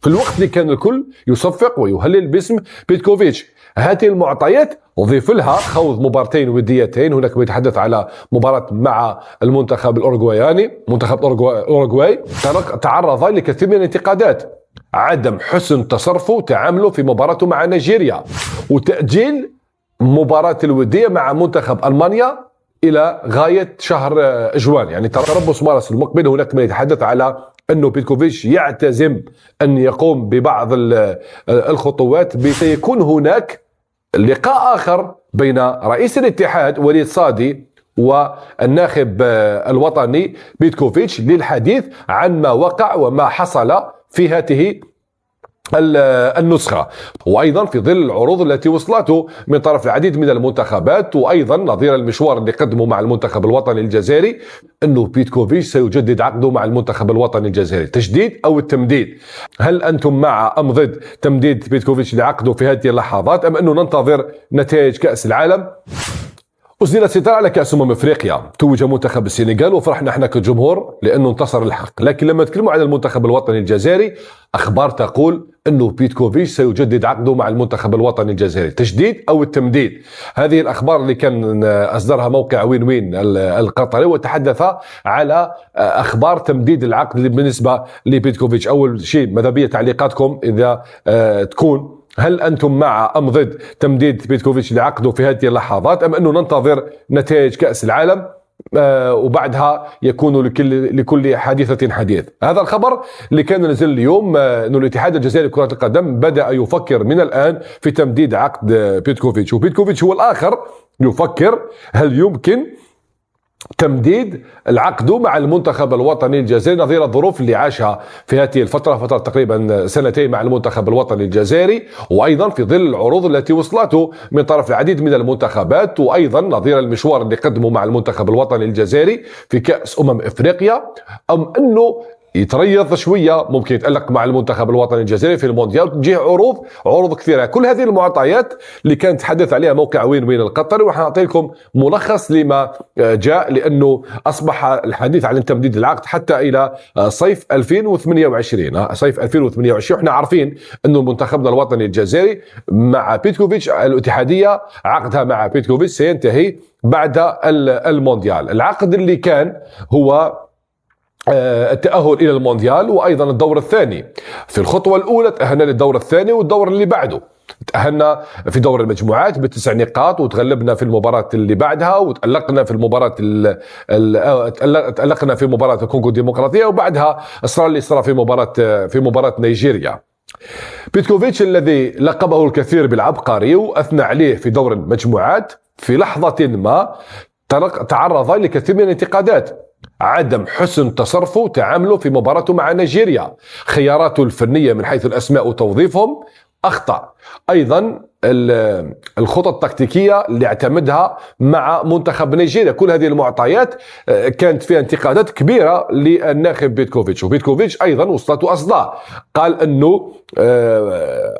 في الوقت اللي كان الكل يصفق ويهلل باسم بيتكوفيتش. هذه المعطيات أضيف لها خوض مباراتين وديتين. هناك ما يتحدث على مباراة مع المنتخب الأوروغواياني، منتخب أوروغواي تعرض لكثير من الانتقادات، عدم حسن تصرفه وتعامله في مباراته مع نيجيريا، وتأجيل مباراة الودية مع منتخب ألمانيا إلى غاية شهر جوان، يعني تربص مارس المقبل. هناك من يتحدث على أنه بيتكوفيتش يعتزم أن يقوم ببعض الخطوات. سيكون هناك لقاء آخر بين رئيس الاتحاد وليد صادي والناخب الوطني بيتكوفيتش للحديث عن ما وقع وما حصل في هذه النسخة، وأيضا في ظل العروض التي وصلته من طرف العديد من المنتخبات، وأيضا نظير المشوار اللي قدمه مع المنتخب الوطني الجزائري، أنه بيتكوفيتش سيجدد عقده مع المنتخب الوطني الجزائري. تجديد أو التمديد؟ هل أنتم مع أم ضد تمديد بيتكوفيتش لعقده في هذه اللحظات، أم أنه ننتظر نتائج كأس العالم؟ أسدل الستار على كأس أفريقيا، توج منتخب السنغال وفرحنا احنا كجمهور لأنه انتصر الحق، لكن لما نتكلموا عن المنتخب الوطني الجزائري أخبار تقول أنه بيتكوفيتش سيجدد عقده مع المنتخب الوطني الجزائري. تجديد أو التمديد؟ هذه الأخبار اللي كان أصدرها موقع وين وين القطري، وتحدث على أخبار تمديد العقد بالنسبة لبيتكوفيتش. أول شيء ماذا بيا تعليقاتكم إذا تكون، هل أنتم مع أم ضد تمديد بيتكوفيتش لعقده في هذه اللحظات، أم أنه ننتظر نتائج كأس العالم وبعدها يكون لكل حادثة حديث؟ هذا الخبر اللي كان نزل اليوم، أنه الاتحاد الجزائري لكرة القدم بدأ يفكر من الآن في تمديد عقد بيتكوفيتش، وبيتكوفيتش هو الآخر يفكر هل يمكن تمديد العقد مع المنتخب الوطني الجزائري نظير الظروف اللي عاشها في هذه الفترة، فترة تقريبا سنتين مع المنتخب الوطني الجزائري، وأيضا في ظل العروض التي وصلته من طرف العديد من المنتخبات، وأيضا نظير المشوار اللي قدمه مع المنتخب الوطني الجزائري في كأس أفريقيا، أم أنه يتريض شوية، ممكن يتألق مع المنتخب الوطني الجزائري في المونديال وتجيه عروض كثيرة. كل هذه المعطيات اللي كان تحدث عليها موقع وين وين القطري، وراح نعطي لكم ملخص لما جاء، لأنه أصبح الحديث عن تمديد العقد حتى إلى صيف 2028. صيف 2028 احنا عارفين أنه منتخبنا الوطني الجزائري مع بيتكوفيتش، الاتحادية عقدها مع بيتكوفيتش سينتهي بعد المونديال. العقد اللي كان هو التأهل إلى المونديال، وأيضا الدور الثاني. في الخطوة الأولى تأهلنا للدور الثاني والدور اللي بعده، تأهلنا في دور المجموعات ب9 نقاط وتغلبنا في المباراة اللي بعدها، وتألقنا في المباراة تألقنا في مباراة الكونغو الديمقراطية، وبعدها صار اللي صار في مباراة نيجيريا. بيتكوفيتش الذي لقبه الكثير بالعبقري وأثنى عليه في دور المجموعات، في لحظة ما تعرض لكثير من الانتقادات، عدم حسن تصرفه وتعامله في مباراته مع نيجيريا، خياراته الفنية من حيث الأسماء وتوظيفهم أخطأ، أيضا الخطط التكتيكية اللي اعتمدها مع منتخب نيجيريا. كل هذه المعطيات كانت فيها انتقادات كبيرة للناخب بيتكوفيتش، وبيتكوفيتش أيضا وصلته أصداء، قال أنه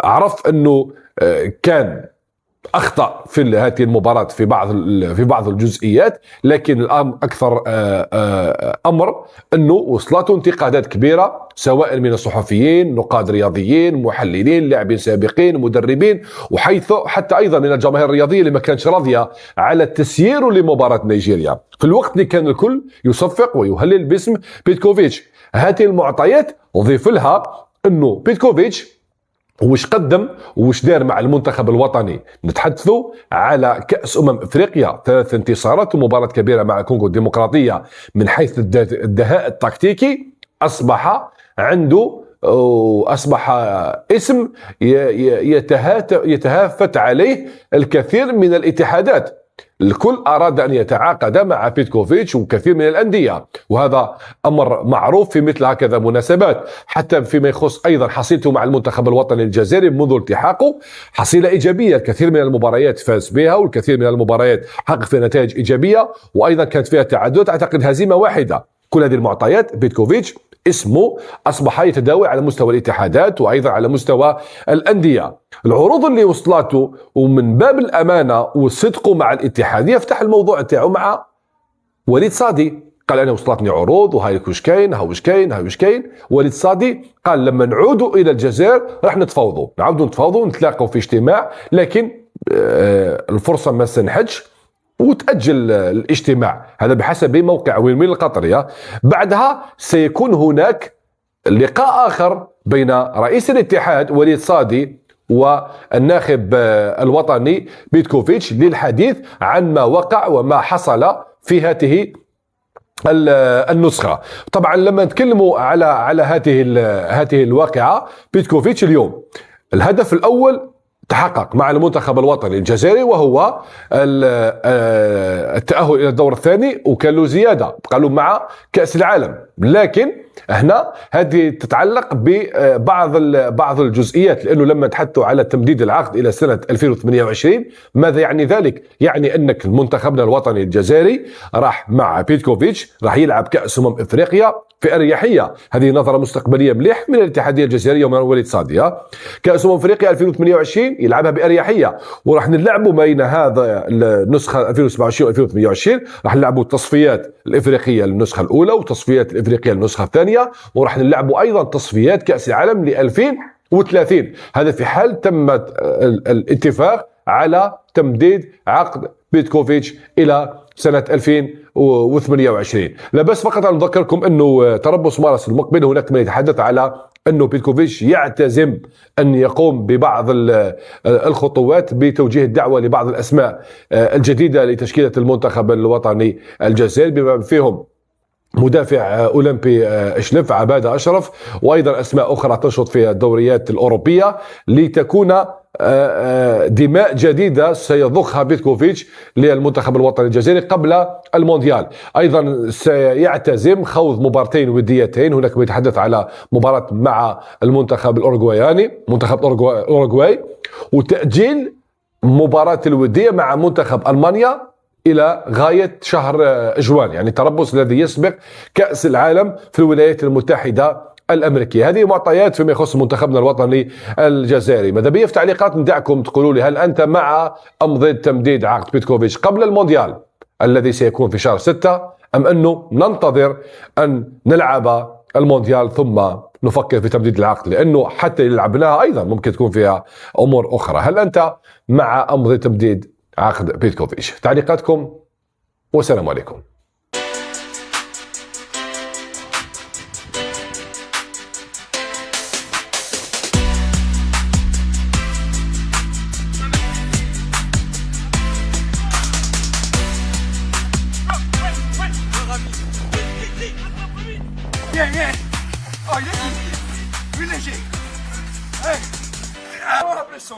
عرف أنه كان أخطأ في هذه المباراة في بعض الجزئيات، لكن الأمر أكثر أمر أنه وصلته انتقادات كبيرة سواء من الصحفيين، نقاد رياضيين، محللين، لاعبين سابقين، مدربين، وحيث حتى أيضا من الجماهير الرياضية اللي ما كانتش راضية على التسيير لمباراة نيجيريا في الوقت اللي كان الكل يصفق ويهلل باسم بيتكوفيتش. هذه المعطيات أضيف لها أنه بيتكوفيتش وش قدم وش دار مع المنتخب الوطني. نتحدثوا على كأس أفريقيا 3 انتصارات ومباراة كبيرة مع الكونغو الديمقراطية. من حيث الدهاء التكتيكي أصبح عنده أصبح اسم يتهافت عليه الكثير من الاتحادات. الكل أراد أن يتعاقد مع بيتكوفيتش وكثير من الأندية، وهذا أمر معروف في مثل هكذا مناسبات. حتى فيما يخص أيضا حصيلته مع المنتخب الوطني الجزائري منذ التحاقه حصيلة إيجابية، الكثير من المباريات فاز بها والكثير من المباريات حقق فيها نتائج إيجابية، وأيضا كانت فيها تعادلات، أعتقد هزيمة واحدة. كل هذه المعطيات بيتكوفيتش اسمه أصبح يتداول على مستوى الاتحادات وأيضا على مستوى الأندية. العروض اللي وصلته ومن باب الأمانة والصدق مع الاتحاد يفتح الموضوع تاعو مع وليد صادي. قال أنا وصلتني عروض وهاي واش كاين، ها واش كاين، ها واش كاين. وليد صادي قال لما نعودوا إلى الجزائر راح نتفاوضوا، نعاودوا نتفاوضوا، نتلاقوا في اجتماع، لكن الفرصة ما سنحتش وتأجل الاجتماع. هذا بحسب موقع ويلميل القطري. بعدها سيكون هناك لقاء آخر بين رئيس الاتحاد وليد صادي والناخب الوطني بيتكوفيتش للحديث عن ما وقع وما حصل في هذه النسخة. طبعا لما نتكلموا على هذه الواقعة، بيتكوفيتش اليوم الهدف الأول تحقق مع المنتخب الوطني الجزائري، وهو التأهل إلى الدور الثاني، وكان له زيادة قالوا مع كأس العالم. لكن هنا هذه تتعلق ببعض الجزئيات، لأنه لما تحدثوا على تمديد العقد إلى سنة 2028 ماذا يعني ذلك؟ يعني أنك المنتخبنا الوطني الجزائري راح مع بيتكوفيتش راح يلعب كأس إفريقيا في أريحية. هذه نظرة مستقبلية مليح من الاتحادية الجزائرية ومن وليد صادي. كأس إفريقيا 2028 يلعبها بأريحية، وراح نلعبوا بين هذا النسخة 2027 و 2028 راح نلعبوا التصفيات الإفريقية للنسخة الأولى وتصفيات الإفريقية للنسخة الثانية، وراح نلعبوا أيضا تصفيات كأس العالم ل 2030. هذا في حال تم الاتفاق على تمديد عقد بيتكوفيتش إلى سنة 2028. لا بس فقط أن نذكركم أنه تربص مارس المقبل هناك من يتحدث على أنه بيتكوفيتش يعتزم أن يقوم ببعض الخطوات بتوجيه الدعوة لبعض الأسماء الجديدة لتشكيلة المنتخب الوطني الجزائري، بما فيهم مدافع أولمبي شلف عبادة أشرف، وأيضا أسماء أخرى تنشط في الدوريات الأوروبية، لتكون دماء جديدة سيضخها بيتكوفيتش للمنتخب الوطني الجزائري قبل المونديال. أيضا سيعتزم خوض مباراتين وديتين، هناك يتحدث على مباراة مع المنتخب الأورغواياني منتخب الأورغواي، وتأجيل مباراة الودية مع منتخب ألمانيا إلى غاية شهر جوان، يعني تربص الذي يسبق كأس العالم في الولايات المتحدة الأمريكية. هذه معطيات فيما يخص منتخبنا الوطني الجزائري. ماذا بيا في تعليقات ندعكم تقولوا لي هل أنت مع أمضي تمديد عقد بيتكوفيتش قبل المونديال الذي سيكون في شهر 6، أم أنه ننتظر أن نلعب المونديال ثم نفكر في تمديد العقد؟ لأنه حتى اللي لعبناها أيضا ممكن تكون فيها أمور أخرى. هل أنت مع أمضي تمديد عقد بيتكوفيتش؟ تعليقاتكم والسلام عليكم. Oh, il est privilégié. Hey, ah, pressão,